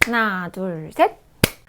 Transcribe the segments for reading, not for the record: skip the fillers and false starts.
하나, 둘, 셋!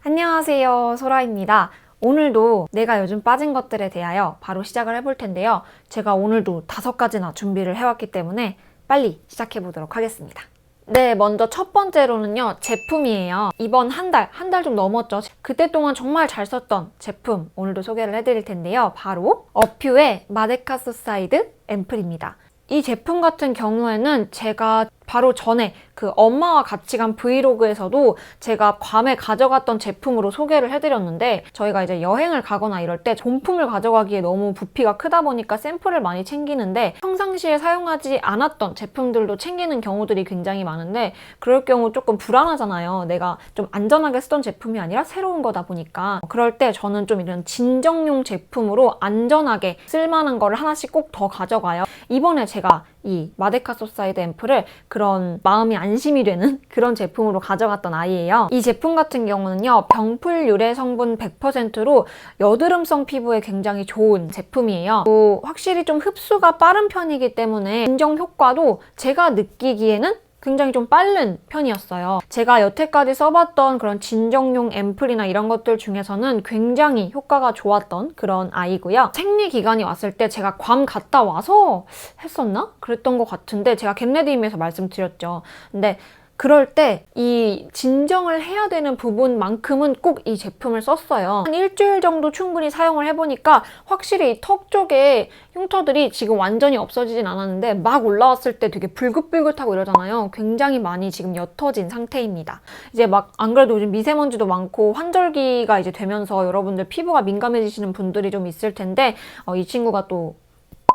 안녕하세요, 소라입니다. 오늘도 내가 요즘 빠진 것들에 대하여 바로 시작을 해볼 텐데요. 제가 오늘도 5가지나 준비를 해왔기 때문에 빨리 시작해 보도록 하겠습니다. 네, 먼저 첫 번째로는요, 제품이에요. 이번 한 달 좀 넘었죠. 그때 동안 정말 잘 썼던 제품 오늘도 소개를 해드릴 텐데요. 바로 어퓨의 마데카소 사이드 앰플입니다. 이 제품 같은 경우에는 제가 바로 전에 그 엄마와 같이 간 브이로그에서도 제가 괌에 가져갔던 제품으로 소개를 해드렸는데, 저희가 이제 여행을 가거나 이럴 때 본품을 가져가기에 너무 부피가 크다 보니까 샘플을 많이 챙기는데 평상시에 사용하지 않았던 제품들도 챙기는 경우들이 굉장히 많은데, 그럴 경우 조금 불안하잖아요. 내가 좀 안전하게 쓰던 제품이 아니라 새로운 거다 보니까. 그럴 때 저는 좀 이런 진정용 제품으로 안전하게 쓸만한 거를 하나씩 꼭 더 가져가요. 이번에 제가 이 마데카소 사이드 앰플을 그런 마음이 안심이 되는 그런 제품으로 가져갔던 아이예요. 이 제품 같은 경우는요, 병풀 유래 성분 100%로 여드름성 피부에 굉장히 좋은 제품이에요. 또 확실히 좀 흡수가 빠른 편이기 때문에 진정 효과도 제가 느끼기에는 굉장히 좀 빠른 편이었어요. 제가 여태까지 써봤던 그런 진정용 앰플이나 이런 것들 중에서는 굉장히 효과가 좋았던 그런 아이고요. 생리 기간이 왔을 때 제가 괌 갔다 와서 했었나? 그랬던 것 같은데, 제가 겟레디임에서 말씀드렸죠. 근데 그럴 때 이 진정을 해야 되는 부분만큼은 꼭 이 제품을 썼어요. 한 일주일 정도 충분히 사용을 해보니까 확실히 이 턱 쪽에 흉터들이 지금 완전히 없어지진 않았는데 막 올라왔을 때 되게 불긋불긋하고 이러잖아요. 굉장히 많이 지금 옅어진 상태입니다. 이제 막 안 그래도 요즘 미세먼지도 많고 환절기가 이제 되면서 여러분들 피부가 민감해지시는 분들이 좀 있을 텐데, 이 친구가 또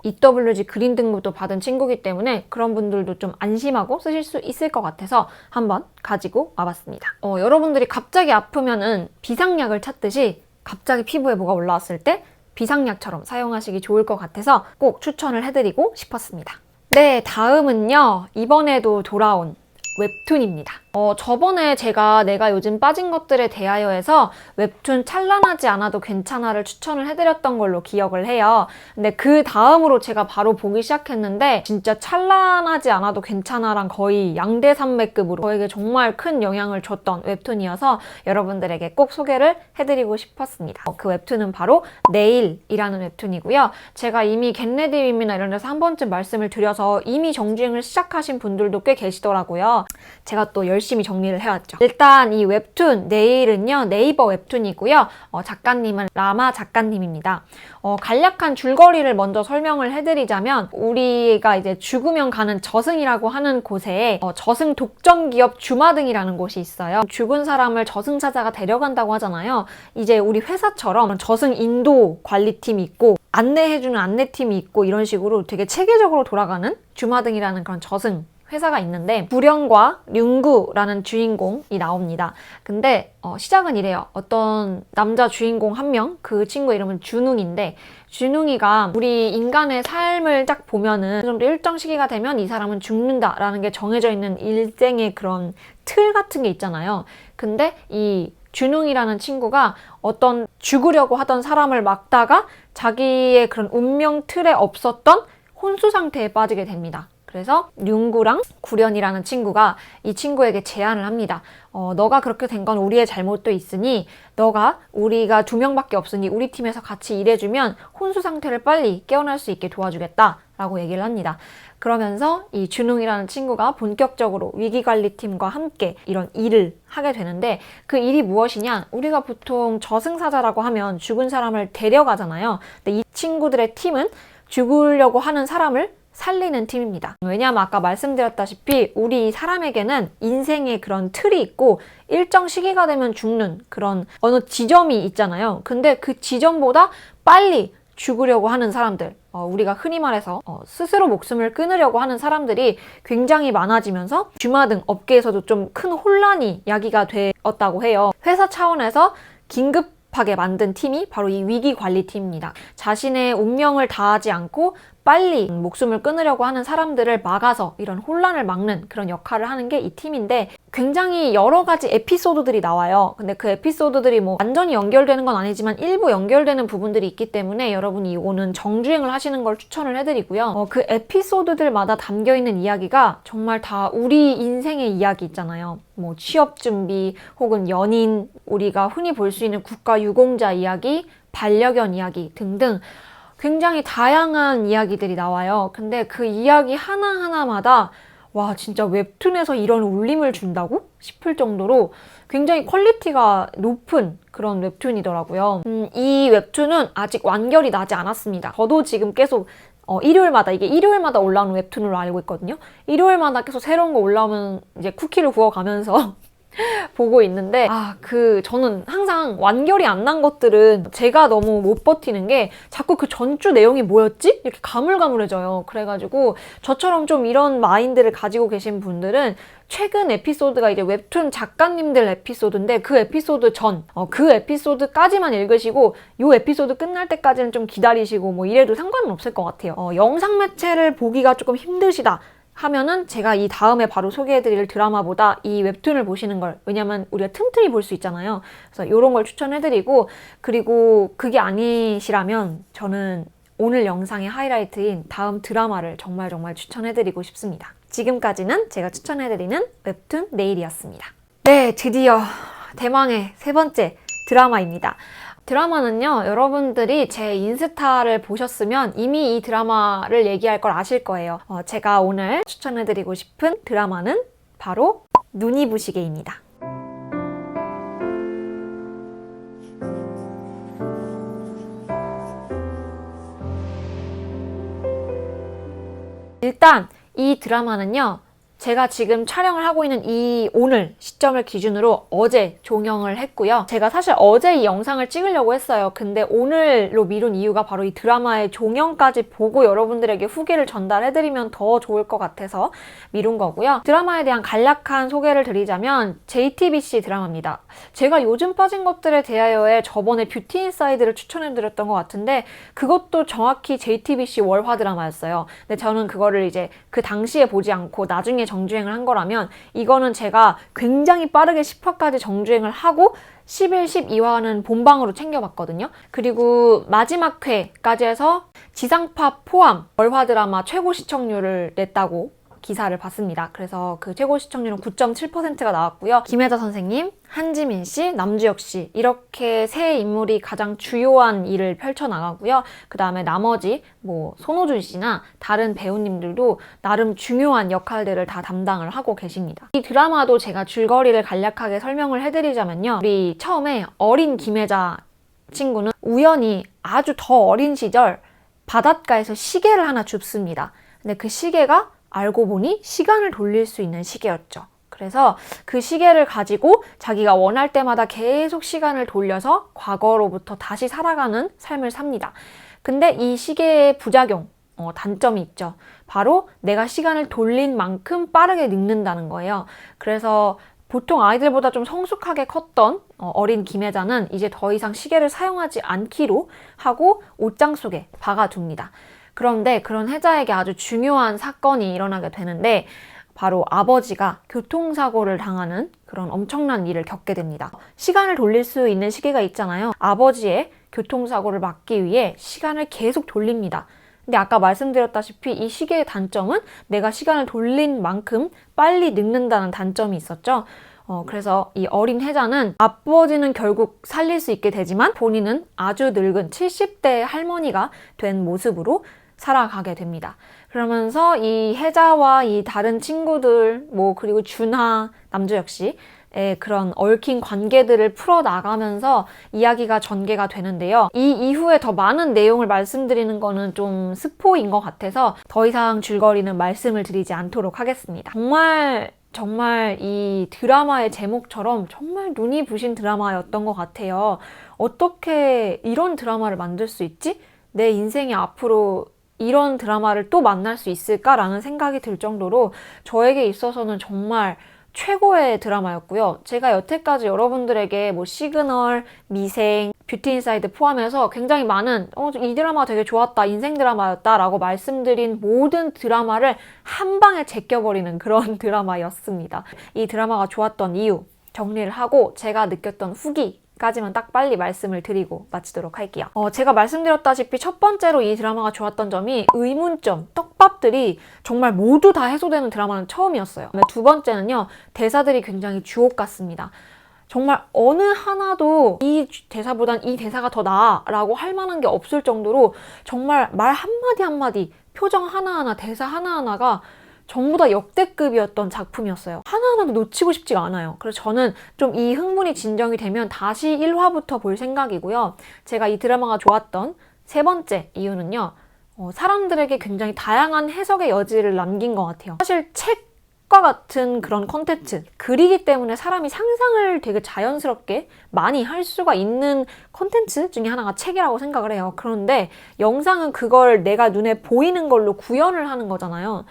EWG 그린 등급도 받은 친구이기 때문에 그런 분들도 좀 안심하고 쓰실 수 있을 것 같아서 한번 가지고 와봤습니다. 여러분들이 갑자기 아프면은 비상약을 찾듯이 갑자기 피부에 뭐가 올라왔을 때 비상약처럼 사용하시기 좋을 것 같아서 꼭 추천을 해드리고 싶었습니다. 네, 다음은요, 이번에도 돌아온 웹툰입니다. 저번에 제가 내가 요즘 빠진 것들에 대하여해서 웹툰 찬란하지 않아도 괜찮아를 추천을 해드렸던 걸로 기억을 해요. 근데 그 다음으로 제가 바로 보기 시작했는데, 진짜 찬란하지 않아도 괜찮아랑 거의 양대산맥급으로 저에게 정말 큰 영향을 줬던 웹툰이어서 여러분들에게 꼭 소개를 해드리고 싶었습니다. 그 웹툰은 바로 네일이라는 웹툰이고요. 제가 이미 겟레디임이나 이런 데서 한 번쯤 말씀을 드려서 이미 정주행을 시작하신 분들도 꽤 계시더라고요. 제가 또 열심히 정리를 해왔죠. 일단 이 웹툰 네일은요, 네이버 웹툰이고요. 작가님은 라마 작가님입니다. 간략한 줄거리를 먼저 설명을 해드리자면, 우리가 이제 죽으면 가는 저승이라고 하는 곳에 저승 독점 기업 주마등이라는 곳이 있어요. 죽은 사람을 저승사자가 데려간다고 하잖아요. 이제 우리 회사처럼 저승 인도 관리팀이 있고 안내해주는 안내팀이 있고 이런 식으로 되게 체계적으로 돌아가는 주마등이라는 그런 저승 회사가 있는데, 구령과 륜구라는 주인공이 나옵니다. 근데 시작은 이래요. 어떤 남자 주인공 한 명, 그 친구 이름은 준웅인데, 준웅이가 우리 인간의 삶을 딱 보면은 좀 일정 시기가 되면 이 사람은 죽는다라는 게 정해져 있는 일생의 그런 틀 같은 게 있잖아요. 근데 이 준웅이라는 친구가 어떤 죽으려고 하던 사람을 막다가 자기의 그런 운명 틀에 없었던 혼수 상태에 빠지게 됩니다. 그래서 륜구랑 구련이라는 친구가 이 친구에게 제안을 합니다. 너가 그렇게 된 건 우리의 잘못도 있으니 우리가 2명밖에 없으니 우리 팀에서 같이 일해주면 혼수 상태를 빨리 깨어날 수 있게 도와주겠다 라고 얘기를 합니다. 그러면서 이 준웅이라는 친구가 본격적으로 위기관리팀과 함께 이런 일을 하게 되는데, 그 일이 무엇이냐? 우리가 보통 저승사자라고 하면 죽은 사람을 데려가잖아요. 근데 이 친구들의 팀은 죽으려고 하는 사람을 살리는 팀입니다. 왜냐하면 아까 말씀드렸다시피 우리 사람에게는 인생의 그런 틀이 있고 일정 시기가 되면 죽는 그런 어느 지점이 있잖아요. 근데 그 지점보다 빨리 죽으려고 하는 사람들, 우리가 흔히 말해서 스스로 목숨을 끊으려고 하는 사람들이 굉장히 많아지면서 주마등 업계에서도 좀 큰 혼란이 야기가 되었다고 해요. 회사 차원에서 긴급하게 만든 팀이 바로 이 위기관리팀입니다. 자신의 운명을 다하지 않고 빨리 목숨을 끊으려고 하는 사람들을 막아서 이런 혼란을 막는 그런 역할을 하는 게 이 팀인데, 굉장히 여러 가지 에피소드들이 나와요. 근데 그 에피소드들이 뭐 완전히 연결되는 건 아니지만 일부 연결되는 부분들이 있기 때문에 여러분이 이거는 정주행을 하시는 걸 추천을 해드리고요. 그 에피소드들마다 담겨있는 이야기가 정말 다 우리 인생의 이야기 있잖아요. 뭐 취업 준비 혹은 연인, 우리가 흔히 볼 수 있는 국가 유공자 이야기, 반려견 이야기 등등 굉장히 다양한 이야기들이 나와요. 근데 그 이야기 하나하나마다 와, 진짜 웹툰에서 이런 울림을 준다고? 싶을 정도로 굉장히 퀄리티가 높은 그런 웹툰이더라고요. 이 웹툰은 아직 완결이 나지 않았습니다. 저도 지금 계속 일요일마다, 이게 일요일마다 올라오는 웹툰으로 알고 있거든요. 일요일마다 계속 새로운 거 올라오면 이제 쿠키를 구워가면서 보고 있는데, 저는 항상 완결이 안 난 것들은 제가 너무 못 버티는 게 자꾸 그 전주 내용이 뭐였지? 이렇게 가물가물해져요. 그래가지고 저처럼 좀 이런 마인드를 가지고 계신 분들은 최근 에피소드가 이제 웹툰 작가님들 에피소드인데 그 에피소드 그 에피소드까지만 읽으시고 요 에피소드 끝날 때까지는 좀 기다리시고 뭐 이래도 상관은 없을 것 같아요. 영상 매체를 보기가 조금 힘드시다 하면은 제가 이 다음에 바로 소개해드릴 드라마보다 이 웹툰을 보시는 걸, 왜냐면 우리가 틈틈이 볼 수 있잖아요. 그래서 이런 걸 추천해드리고, 그리고 그게 아니시라면 저는 오늘 영상의 하이라이트인 다음 드라마를 정말 추천해드리고 싶습니다. 지금까지는 제가 추천해드리는 웹툰 네일이었습니다. 네, 드디어 대망의 세 번째 드라마입니다. 드라마는요, 여러분들이 제 인스타를 보셨으면 이미 이 드라마를 얘기할 걸 아실 거예요. 제가 오늘 추천해드리고 싶은 드라마는 바로 눈이 부시게입니다. 일단 이 드라마는요, 제가 지금 촬영을 하고 있는 오늘 시점을 기준으로 어제 종영을 했고요. 제가 사실 어제 이 영상을 찍으려고 했어요. 근데 오늘로 미룬 이유가 바로 이 드라마의 종영까지 보고 여러분들에게 후기를 전달해드리면 더 좋을 것 같아서 미룬 거고요. 드라마에 대한 간략한 소개를 드리자면 JTBC 드라마입니다. 제가 요즘 빠진 것들에 대하여의 저번에 뷰티 인사이드를 추천해드렸던 것 같은데 그것도 정확히 JTBC 월화 드라마였어요. 근데 저는 그거를 이제 그 당시에 보지 않고 나중에 정주행을 한 거라면, 이거는 제가 굉장히 빠르게 10화까지 정주행을 하고 11, 12화는 본방으로 챙겨봤거든요. 그리고 마지막 회까지 해서 지상파 포함 월화 드라마 최고 시청률을 냈다고 기사를 봤습니다. 그래서 그 최고 시청률은 9.7%가 나왔고요. 김혜자 선생님, 한지민 씨, 남주혁 씨, 이렇게 세 인물이 가장 주요한 일을 펼쳐나가고요. 그 다음에 나머지 뭐 손호준 씨나 다른 배우님들도 나름 중요한 역할들을 다 담당을 하고 계십니다. 이 드라마도 제가 줄거리를 간략하게 설명을 해드리자면요. 우리 처음에 어린 김혜자 친구는 우연히 아주 더 어린 시절 바닷가에서 시계를 하나 줍습니다. 근데 그 시계가 알고 보니 시간을 돌릴 수 있는 시계였죠. 그래서 그 시계를 가지고 자기가 원할 때마다 계속 시간을 돌려서 과거로부터 다시 살아가는 삶을 삽니다. 근데 이 시계의 부작용, 단점이 있죠. 바로 내가 시간을 돌린 만큼 빠르게 늙는다는 거예요. 그래서 보통 아이들보다 좀 성숙하게 컸던 어린 김혜자는 이제 더 이상 시계를 사용하지 않기로 하고 옷장 속에 박아둡니다. 그런데 그런 혜자에게 아주 중요한 사건이 일어나게 되는데 바로 아버지가 교통사고를 당하는 그런 엄청난 일을 겪게 됩니다. 시간을 돌릴 수 있는 시계가 있잖아요. 아버지의 교통사고를 막기 위해 시간을 계속 돌립니다. 근데 아까 말씀드렸다시피 이 시계의 단점은 내가 시간을 돌린 만큼 빨리 늙는다는 단점이 있었죠. 그래서 이 어린 혜자는 아버지는 결국 살릴 수 있게 되지만 본인은 아주 늙은 70대 할머니가 된 모습으로 살아가게 됩니다. 그러면서 이 혜자와 이 다른 친구들, 그리고 준하, 남주혁 씨의 그런 얽힌 관계들을 풀어나가면서 이야기가 전개가 되는데요. 이 이후에 더 많은 내용을 말씀드리는 거는 좀 스포인 것 같아서 더 이상 줄거리는 말씀을 드리지 않도록 하겠습니다. 정말 이 드라마의 제목처럼 정말 눈이 부신 드라마였던 것 같아요. 어떻게 이런 드라마를 만들 수 있지? 내 인생에 앞으로 이런 드라마를 또 만날 수 있을까라는 생각이 들 정도로 저에게 있어서는 정말 최고의 드라마였고요. 제가 여태까지 여러분들에게 뭐 시그널, 미생, 뷰티 인사이드 포함해서 굉장히 많은 이 드라마 되게 좋았다, 인생 드라마였다 라고 말씀드린 모든 드라마를 한 방에 제껴버리는 그런 드라마였습니다. 이 드라마가 좋았던 이유 정리를 하고 제가 느꼈던 후기까지만 딱 빨리 말씀을 드리고 마치도록 할게요. 제가 말씀드렸다시피 첫 번째로 이 드라마가 좋았던 점이 의문점, 떡밥들이 정말 모두 다 해소되는 드라마는 처음이었어요. 두 번째는요, 대사들이 굉장히 주옥 같습니다. 정말 어느 하나도 이 대사보단 이 대사가 더 나아 라고 할 만한 게 없을 정도로 정말 말 한마디 한마디, 표정 하나하나, 대사 하나하나가 전부 다 역대급이었던 작품이었어요. 하나하나도 놓치고 싶지가 않아요. 그래서 저는 좀 이 흥분이 진정이 되면 다시 1화부터 볼 생각이고요. 제가 이 드라마가 좋았던 세 번째 이유는요, 사람들에게 굉장히 다양한 해석의 여지를 남긴 것 같아요. 사실 책과 같은 그런 콘텐츠, 글이기 때문에 사람이 상상을 되게 자연스럽게 많이 할 수가 있는 콘텐츠 중에 하나가 책이라고 생각을 해요. 그런데 영상은 그걸 내가 눈에 보이는 걸로 구현을 하는 거잖아요.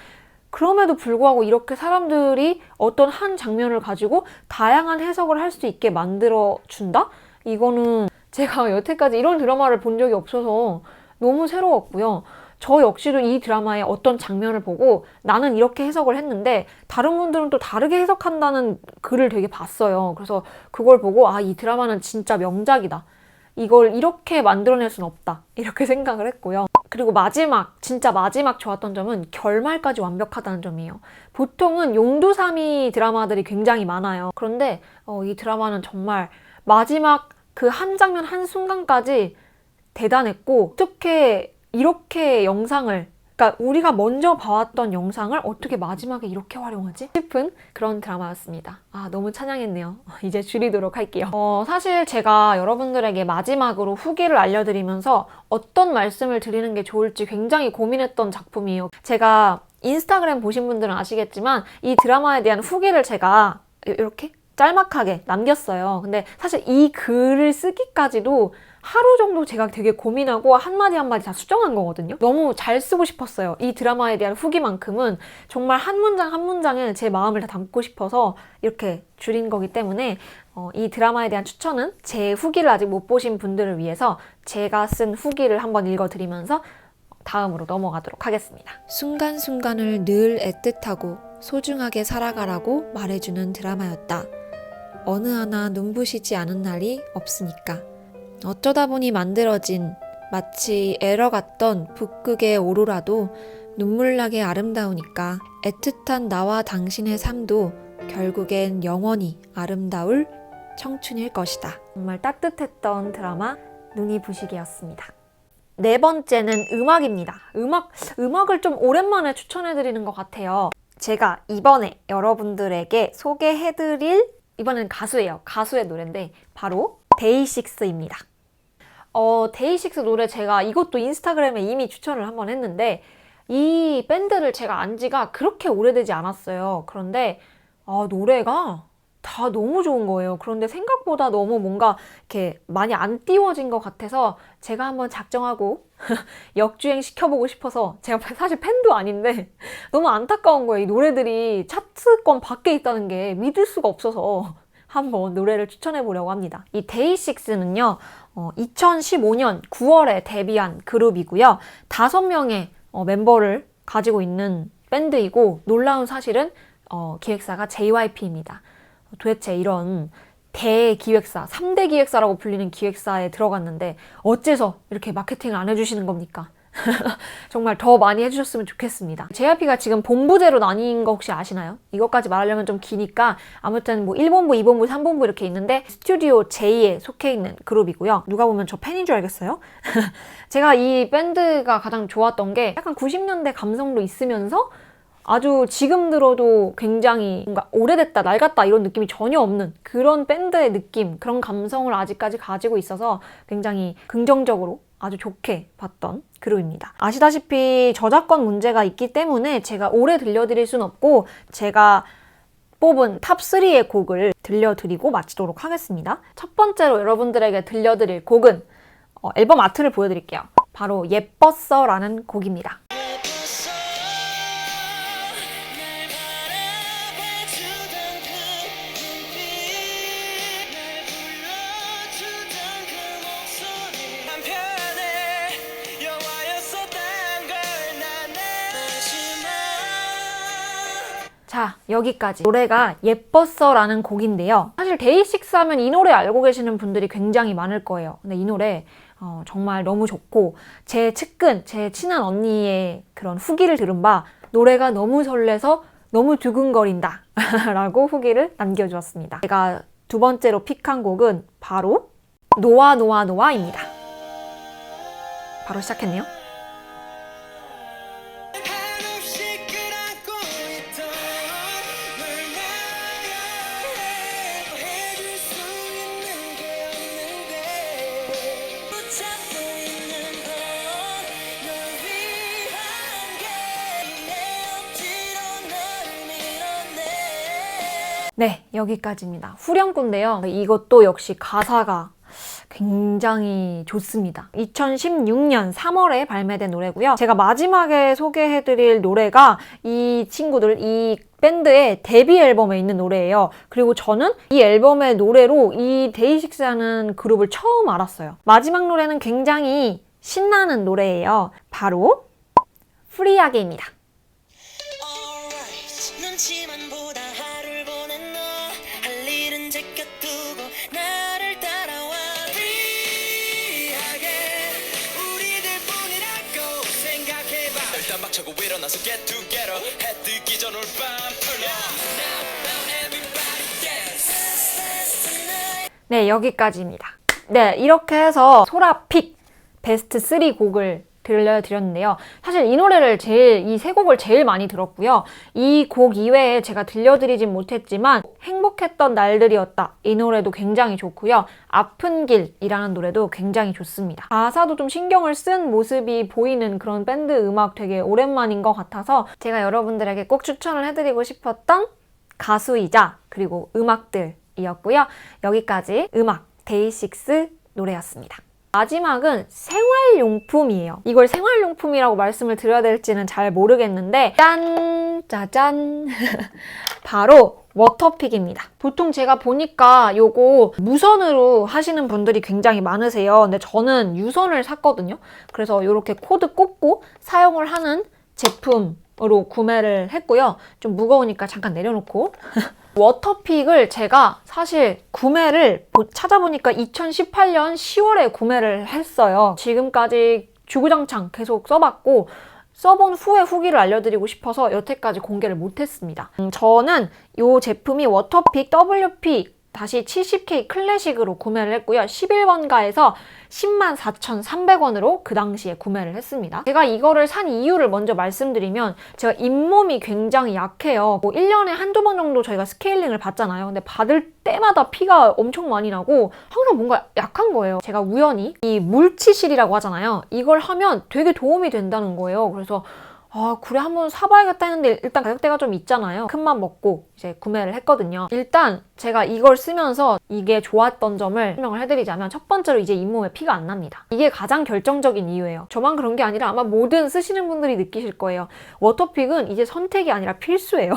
그럼에도 불구하고 이렇게 사람들이 어떤 한 장면을 가지고 다양한 해석을 할 수 있게 만들어준다? 이거는 제가 여태까지 이런 드라마를 본 적이 없어서 너무 새로웠고요. 저 역시도 이 드라마의 어떤 장면을 보고 나는 이렇게 해석을 했는데 다른 분들은 또 다르게 해석한다는 글을 되게 봤어요. 그래서 그걸 보고 이 드라마는 진짜 명작이다. 이걸 이렇게 만들어낼 순 없다. 이렇게 생각을 했고요. 그리고 진짜 마지막 좋았던 점은 결말까지 완벽하다는 점이에요. 보통은 용두사미 드라마들이 굉장히 많아요. 그런데 이 드라마는 정말 마지막 그 한 장면 한 순간까지 대단했고, 어떻게 이렇게 그러니까 우리가 먼저 봐왔던 영상을 어떻게 마지막에 이렇게 활용하지? 싶은 그런 드라마였습니다. 너무 찬양했네요. 이제 줄이도록 할게요. 사실 제가 여러분들에게 마지막으로 후기를 알려드리면서 어떤 말씀을 드리는 게 좋을지 굉장히 고민했던 작품이에요. 제가 인스타그램 보신 분들은 아시겠지만 이 드라마에 대한 후기를 제가 이렇게 짤막하게 남겼어요. 근데 사실 이 글을 쓰기까지도 하루 정도 제가 되게 고민하고 한마디 한마디 다 수정한 거거든요. 너무 잘 쓰고 싶었어요. 이 드라마에 대한 후기만큼은 정말 한 문장 한 문장에 제 마음을 다 담고 싶어서 이렇게 줄인 거기 때문에 이 드라마에 대한 추천은 제 후기를 아직 못 보신 분들을 위해서 제가 쓴 후기를 한번 읽어드리면서 다음으로 넘어가도록 하겠습니다. 순간순간을 늘 애틋하고 소중하게 살아가라고 말해주는 드라마였다. 어느 하나 눈부시지 않은 날이 없으니까. 어쩌다 보니 만들어진 마치 에러 같던 북극의 오로라도 눈물나게 아름다우니까 애틋한 나와 당신의 삶도 결국엔 영원히 아름다울 청춘일 것이다. 정말 따뜻했던 드라마 눈이 부시게였습니다. 네 번째는 음악입니다. 음악을 좀 오랜만에 추천해드리는 것 같아요. 제가 이번에 여러분들에게 소개해드릴 이번엔 가수예요. 가수의 노래인데 바로 데이식스입니다. 데이식스 노래 제가 이것도 인스타그램에 이미 추천을 한번 했는데 이 밴드를 제가 안 지가 그렇게 오래되지 않았어요. 그런데 노래가 다 너무 좋은 거예요. 그런데 생각보다 너무 뭔가 이렇게 많이 안 띄워진 것 같아서 제가 한번 작정하고 역주행 시켜보고 싶어서, 제가 사실 팬도 아닌데 너무 안타까운 거예요. 이 노래들이 차트권 밖에 있다는 게 믿을 수가 없어서 한번 노래를 추천해 보려고 합니다. 이 데이식스는요 2015년 9월에 데뷔한 그룹이고요. 5명의 멤버를 가지고 있는 밴드이고, 놀라운 사실은 기획사가 JYP입니다. 도대체 이런 대기획사, 3대 기획사라고 불리는 기획사에 들어갔는데 어째서 이렇게 마케팅을 안 해주시는 겁니까? 정말 더 많이 해주셨으면 좋겠습니다. JYP가 지금 본부제로 나뉜 거 혹시 아시나요? 이것까지 말하려면 좀 기니까 아무튼 뭐 1본부, 2본부, 3본부 이렇게 있는데 스튜디오 J에 속해 있는 그룹이고요. 누가 보면 저 팬인 줄 알겠어요? 제가 이 밴드가 가장 좋았던 게 약간 90년대 감성도 있으면서 아주 지금 들어도 굉장히 뭔가 오래됐다, 낡았다 이런 느낌이 전혀 없는 그런 밴드의 느낌, 그런 감성을 아직까지 가지고 있어서 굉장히 긍정적으로 아주 좋게 봤던 그룹입니다. 아시다시피 저작권 문제가 있기 때문에 제가 오래 들려드릴 순 없고 제가 뽑은 탑3의 곡을 들려드리고 마치도록 하겠습니다. 첫 번째로 여러분들에게 들려드릴 곡은 앨범 아트를 보여드릴게요. 바로 예뻤어 라는 곡입니다. 자, 여기까지. 노래가 예뻤어 라는 곡인데요. 사실 데이식스 하면 이 노래 알고 계시는 분들이 굉장히 많을 거예요. 근데 이 노래 정말 너무 좋고 제 측근, 제 친한 언니의 그런 후기를 들은 바 노래가 너무 설레서 너무 두근거린다 라고 후기를 남겨주었습니다. 제가 두 번째로 픽한 곡은 바로 노아 노아 노아입니다. 바로 시작했네요. 네, 여기까지입니다. 후렴구인데요. 이것도 역시 가사가 굉장히 좋습니다. 2016년 3월에 발매된 노래고요. 제가 마지막에 소개해드릴 노래가 이 친구들, 이 밴드의 데뷔 앨범에 있는 노래예요. 그리고 저는 이 앨범의 노래로 이 데이식스라는 그룹을 처음 알았어요. 마지막 노래는 굉장히 신나는 노래예요. 바로 프리하게입니다. 박차고 일어나서 get together 해 뜨기 전 올밤 풀러 now everybody dance. 네, 여기까지입니다. 네, 이렇게 해서 소라 픽 베스트 3 곡을 들려드렸는데요. 사실 이 노래를 이 세 곡을 제일 많이 들었고요. 이 곡 이외에 제가 들려드리진 못했지만 행복했던 날들이었다. 이 노래도 굉장히 좋고요. 아픈 길이라는 노래도 굉장히 좋습니다. 가사도 좀 신경을 쓴 모습이 보이는 그런 밴드 음악 되게 오랜만인 것 같아서 제가 여러분들에게 꼭 추천을 해드리고 싶었던 가수이자 그리고 음악들이었고요. 여기까지 음악 데이식스 노래였습니다. 마지막은 생활용품이에요. 이걸 생활용품이라고 말씀을 드려야 될지는 잘 모르겠는데 짠! 짜잔! 바로 워터픽입니다. 보통 제가 보니까 요거 무선으로 하시는 분들이 굉장히 많으세요. 근데 저는 유선을 샀거든요. 그래서 이렇게 코드 꽂고 사용을 하는 제품으로 구매를 했고요. 좀 무거우니까 잠깐 내려놓고 워터픽을 제가 사실 구매를 찾아보니까 2018년 10월에 구매를 했어요. 지금까지 주구장창 계속 써봤고 써본 후에 후기를 알려드리고 싶어서 여태까지 공개를 못했습니다. 저는 이 제품이 워터픽 WP-70K 클래식으로 구매를 했고요. 11번가에서 104,300원으로 그 당시에 구매를 했습니다. 제가 이거를 산 이유를 먼저 말씀드리면 제가 잇몸이 굉장히 약해요. 뭐 1년에 한두 번 정도 저희가 스케일링을 받잖아요. 근데 받을 때마다 피가 엄청 많이 나고 항상 뭔가 약한 거예요. 제가 우연히 이 물치실이라고 하잖아요. 이걸 하면 되게 도움이 된다는 거예요. 그래서 그래 한번 사봐야겠다 했는데 일단 가격대가 좀 있잖아요. 큰맘 먹고 이제 구매를 했거든요. 일단 제가 이걸 쓰면서 이게 좋았던 점을 설명을 해드리자면 첫 번째로 이제 잇몸에 피가 안 납니다. 이게 가장 결정적인 이유예요. 저만 그런 게 아니라 아마 모든 쓰시는 분들이 느끼실 거예요. 워터픽은 이제 선택이 아니라 필수예요.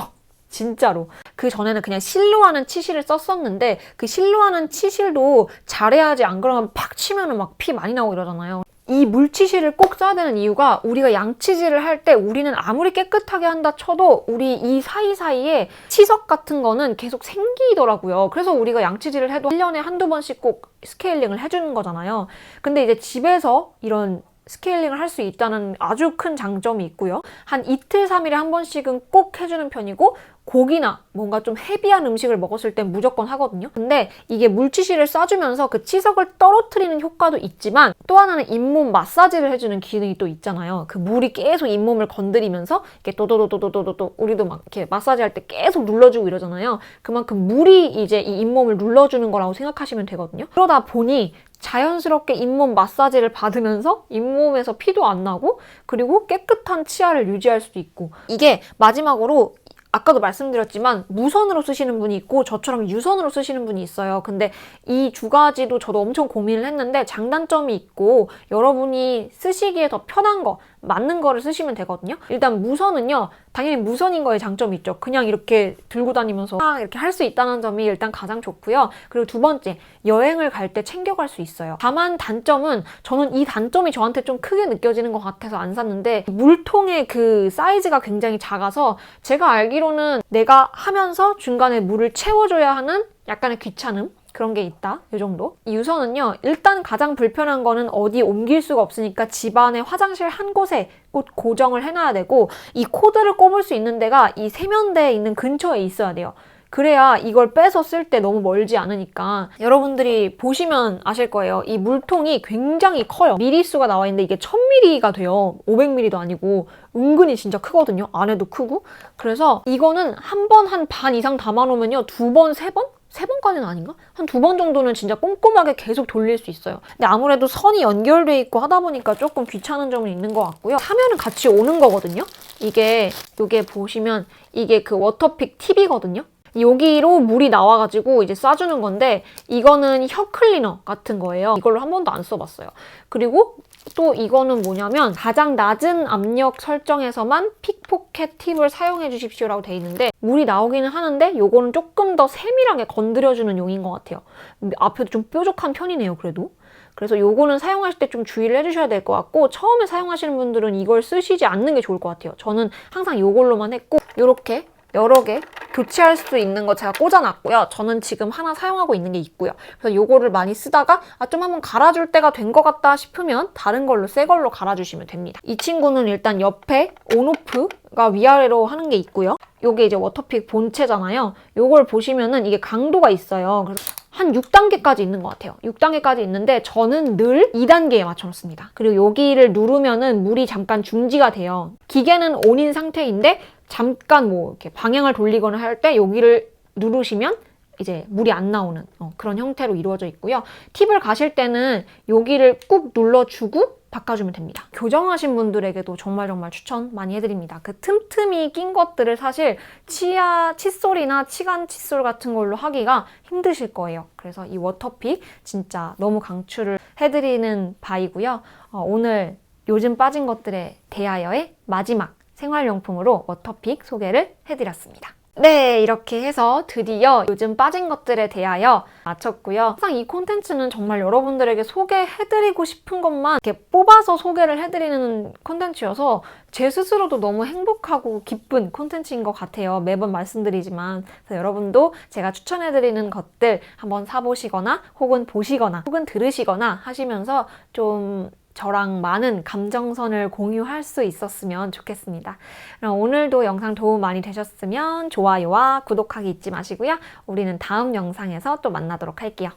진짜로. 그 전에는 그냥 실로 하는 치실을 썼었는데 그 실로 하는 치실도 잘해야지 안 그러면 팍 치면은 막 피 많이 나오고 이러잖아요. 이 물치실을 꼭 써야 되는 이유가 우리가 양치질을 할 때 우리는 아무리 깨끗하게 한다 쳐도 우리 이 사이사이에 치석 같은 거는 계속 생기더라고요. 그래서 우리가 양치질을 해도 1년에 한두 번씩 꼭 스케일링을 해주는 거잖아요. 근데 이제 집에서 이런 스케일링을 할 수 있다는 아주 큰 장점이 있고요. 한 이틀, 3일에 한 번씩은 꼭 해주는 편이고 고기나 뭔가 좀 헤비한 음식을 먹었을 땐 무조건 하거든요. 근데 이게 물치실을 싸주면서 그 치석을 떨어뜨리는 효과도 있지만 또 하나는 잇몸 마사지를 해주는 기능이 또 있잖아요. 그 물이 계속 잇몸을 건드리면서 이렇게 또도도도도도도 우리도 막 이렇게 마사지 할 때 계속 눌러주고 이러잖아요. 그만큼 물이 이제 이 잇몸을 눌러주는 거라고 생각하시면 되거든요. 그러다 보니 자연스럽게 잇몸 마사지를 받으면서 잇몸에서 피도 안 나고 그리고 깨끗한 치아를 유지할 수도 있고 이게 마지막으로 아까도 말씀드렸지만 무선으로 쓰시는 분이 있고 저처럼 유선으로 쓰시는 분이 있어요. 근데 이 두 가지도 저도 엄청 고민을 했는데 장단점이 있고 여러분이 쓰시기에 더 편한 거 맞는 거를 쓰시면 되거든요. 일단 무선은요, 당연히 무선인 거에 장점이 있죠. 그냥 이렇게 들고 다니면서 이렇게 할 수 있다는 점이 일단 가장 좋고요. 그리고 두 번째, 여행을 갈 때 챙겨갈 수 있어요. 다만 단점은, 저는 이 단점이 저한테 좀 크게 느껴지는 것 같아서 안 샀는데, 물통의 그 사이즈가 굉장히 작아서 제가 알기로는 내가 하면서 중간에 물을 채워줘야 하는 약간의 귀찮음? 그런 게 있다. 이 정도. 이 유선은요, 일단 가장 불편한 거는 어디 옮길 수가 없으니까 집안에 화장실 한 곳에 꼭 고정을 해놔야 되고, 이 코드를 꼽을 수 있는 데가 이 세면대에 있는 근처에 있어야 돼요. 그래야 이걸 빼서 쓸 때 너무 멀지 않으니까. 여러분들이 보시면 아실 거예요. 이 물통이 굉장히 커요. 미리수가 나와 있는데 이게 1000ml가 돼요. 500ml도 아니고 은근히 진짜 크거든요. 안에도 크고. 그래서 이거는 한 번 한 반 이상 담아놓으면요, 2번, 3번? 3번까지는 아닌가? 한 2번 정도는 진짜 꼼꼼하게 계속 돌릴 수 있어요. 근데 아무래도 선이 연결돼 있고 하다 보니까 조금 귀찮은 점은 있는 것 같고요. 사면은 같이 오는 거거든요. 이게 보시면 이게 그 워터픽 팁이거든요. 여기로 물이 나와가지고 이제 쏴주는 건데, 이거는 혀 클리너 같은 거예요. 이걸로 한 번도 안 써봤어요. 그리고 또 이거는 뭐냐면 가장 낮은 압력 설정에서만 픽포켓 팁을 사용해 주십시오라고 돼 있는데, 물이 나오기는 하는데 이거는 조금 더 세밀하게 건드려주는 용인 것 같아요. 앞에도 좀 뾰족한 편이네요, 그래도. 그래서 요거는 사용하실 때 좀 주의를 해주셔야 될 것 같고, 처음에 사용하시는 분들은 이걸 쓰시지 않는 게 좋을 것 같아요. 저는 항상 요걸로만 했고, 요렇게 여러 개 교체할 수 있는 거 제가 꽂아놨고요. 저는 지금 하나 사용하고 있는 게 있고요. 그래서 요거를 많이 쓰다가 좀 한번 갈아줄 때가 된 것 같다 싶으면 다른 걸로, 새 걸로 갈아주시면 됩니다. 이 친구는 일단 옆에 온오프가 위아래로 하는 게 있고요. 요게 이제 워터픽 본체잖아요. 요걸 보시면은 이게 강도가 있어요. 그래서 한 6단계까지 있는 것 같아요. 6단계까지 있는데 저는 늘 2단계에 맞춰놓습니다. 그리고 여기를 누르면은 물이 잠깐 중지가 돼요. 기계는 온인 상태인데 잠깐 뭐 이렇게 방향을 돌리거나 할 때 여기를 누르시면 이제 물이 안 나오는 그런 형태로 이루어져 있고요. 팁을 가실 때는 여기를 꾹 눌러주고 바꿔주면 됩니다. 교정하신 분들에게도 정말 추천 많이 해드립니다. 그 틈틈이 낀 것들을 사실 치아 칫솔이나 치간 칫솔 같은 걸로 하기가 힘드실 거예요. 그래서 이 워터픽 진짜 너무 강추를 해드리는 바이고요. 오늘 요즘 빠진 것들에 대하여의 마지막 생활용품으로 워터픽 소개를 해드렸습니다. 네, 이렇게 해서 드디어 요즘 빠진 것들에 대하여 마쳤고요. 항상 이 콘텐츠는 정말 여러분들에게 소개해드리고 싶은 것만 이렇게 뽑아서 소개를 해드리는 콘텐츠여서 제 스스로도 너무 행복하고 기쁜 콘텐츠인 것 같아요. 매번 말씀드리지만. 그래서 여러분도 제가 추천해드리는 것들 한번 사보시거나 혹은 보시거나 혹은 들으시거나 하시면서 좀 저랑 많은 감정선을 공유할 수 있었으면 좋겠습니다. 그럼 오늘도 영상 도움 많이 되셨으면 좋아요와 구독하기 잊지 마시고요. 우리는 다음 영상에서 또 만나도록 할게요.